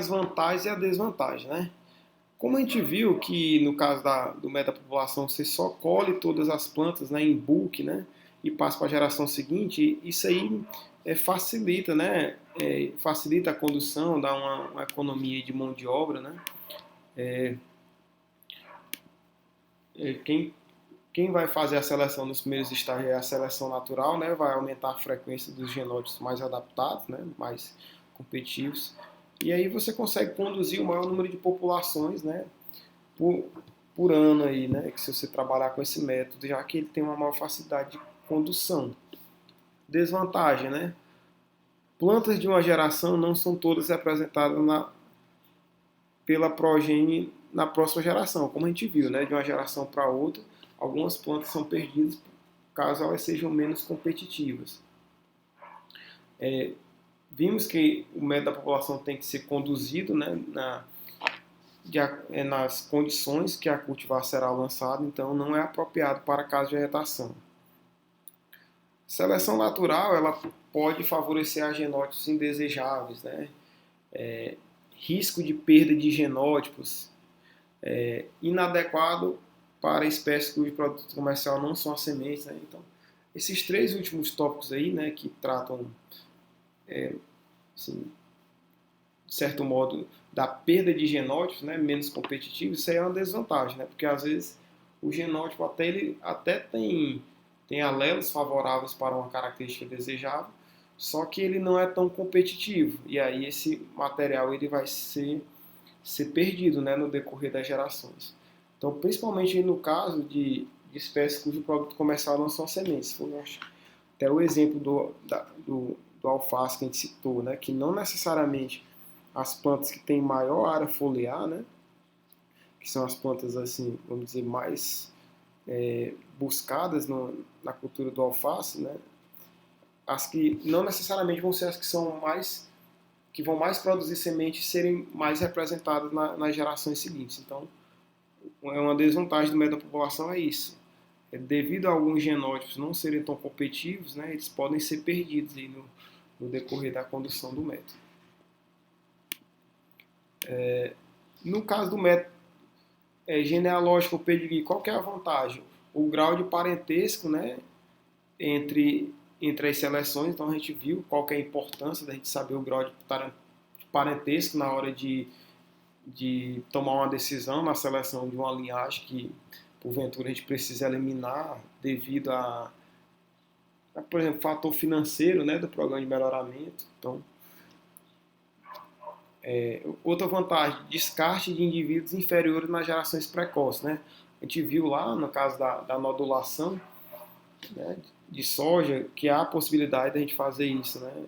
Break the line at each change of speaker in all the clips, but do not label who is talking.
as vantagens e a desvantagem, né? Como a gente viu que no caso do método da população você só colhe todas as plantas, né, em bulk, né, e passa para a geração seguinte, isso aí facilita, né, facilita a condução, dá uma economia de mão de obra, né. É, quem vai fazer a seleção nos primeiros estágios é a seleção natural, né, vai aumentar a frequência dos genótipos mais adaptados, né, mais competitivos. E aí você consegue conduzir o maior número de populações, né, por, por ano aí, né, que se você trabalhar com esse método, já que ele tem uma maior facilidade de condução. Desvantagem, né? Plantas de uma geração não são todas representadas pela progenie na próxima geração, como a gente viu, né, de uma geração para outra, algumas plantas são perdidas caso elas sejam menos competitivas. Vimos que o método da população tem que ser conduzido, né, nas condições que a cultivar será lançada, então não é apropriado para caso de vegetação. Seleção natural ela pode favorecer a genótipos indesejáveis, né? Risco de perda de genótipos, inadequado para espécies cujo produto comercial não são as sementes, né? Então, esses três últimos tópicos aí, né, que tratam, assim, de certo modo, da perda de genótipos, né, menos competitivos, isso aí é uma desvantagem, né? Porque às vezes o genótipo ele até tem alelos favoráveis para uma característica desejável, só que ele não é tão competitivo. E aí esse material ele vai ser perdido, né, no decorrer das gerações. Então, principalmente no caso de espécies cujo produto comercial não são sementes. Até o exemplo do alface que a gente citou, né, que não necessariamente as plantas que têm maior área foliar, né, que são as plantas, assim, vamos dizer, mais buscadas na cultura do alface, né, as que não necessariamente vão ser as que são que vão mais produzir sementes serem mais representadas nas gerações seguintes. Então, é uma desvantagem do método da população é isso. Devido a alguns genótipos não serem tão competitivos, né, eles podem ser perdidos aí no decorrer da condução do método. No caso do método genealógico ou pedigree, qual que é a vantagem? O grau de parentesco, né, entre as seleções, então a gente viu qual que é a importância da gente saber o grau de parentesco na hora de tomar uma decisão na seleção de uma linhagem que, porventura, a gente precisa eliminar devido por exemplo, fator financeiro, né, do programa de melhoramento. Então, outra vantagem, descarte de indivíduos inferiores nas gerações precoces, né? A gente viu lá, no caso da nodulação, né, de soja, que há a possibilidade de a gente fazer isso, né?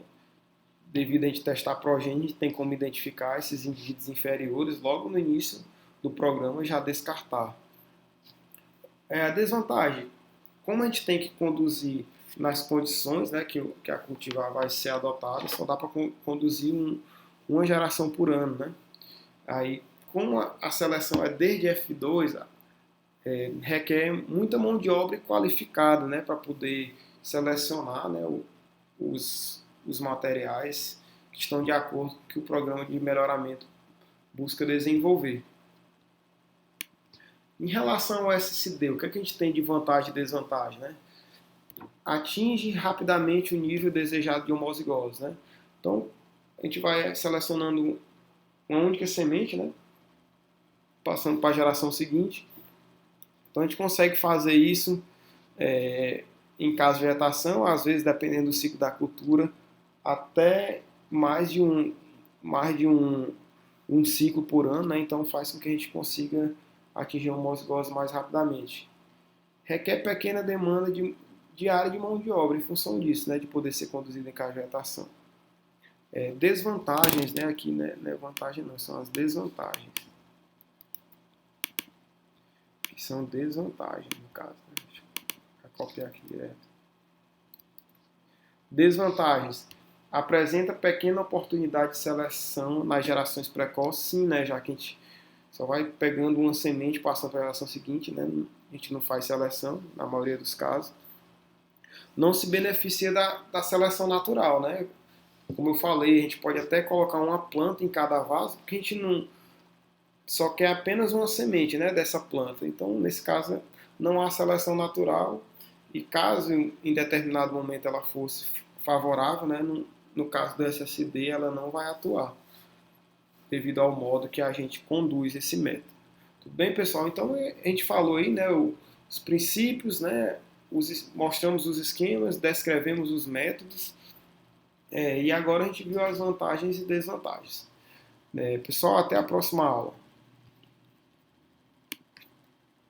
Devido a gente testar progênie, a gente tem como identificar esses indivíduos inferiores logo no início do programa, já descartar. A desvantagem, como a gente tem que conduzir nas condições, né, que a cultivar vai ser adotada, só dá para conduzir uma geração por ano, né? Aí, como a seleção é desde F2, requer muita mão de obra qualificada, né, para poder selecionar, né, os materiais que estão de acordo com o que o programa de melhoramento busca desenvolver. Em relação ao SSD, o que a gente tem de vantagem e desvantagem, né? Atinge rapidamente o nível desejado de homozigose, né? Então, a gente vai selecionando uma única semente, né, passando para a geração seguinte. Então, a gente consegue fazer isso em caso de vegetação, às vezes, dependendo do ciclo da cultura, até mais de um ciclo por ano, né? Então faz com que a gente consiga atingir uma homozigose mais rapidamente. Requer pequena demanda de área de mão de obra em função disso, né? De poder ser conduzido em caso de vegetação. Desvantagens, né? Aqui né, não é vantagem não, são as desvantagens. Que são desvantagens, no caso. Né? Deixa eu copiar aqui direto. Desvantagens. Apresenta pequena oportunidade de seleção nas gerações precoces, sim, né? Já que a gente só vai pegando uma semente e passando para a geração seguinte, né? A gente não faz seleção, na maioria dos casos. Não se beneficia da seleção natural, né? Como eu falei, a gente pode até colocar uma planta em cada vaso, porque a gente não só quer apenas uma semente, né, dessa planta. Então, nesse caso, não há seleção natural e caso em determinado momento ela fosse favorável, né, no caso do SSD, ela não vai atuar, devido ao modo que a gente conduz esse método. Tudo bem, pessoal? Então, a gente falou aí, né, os princípios, né, mostramos os esquemas, descrevemos os métodos, e agora a gente viu as vantagens e desvantagens. Pessoal, até a próxima aula.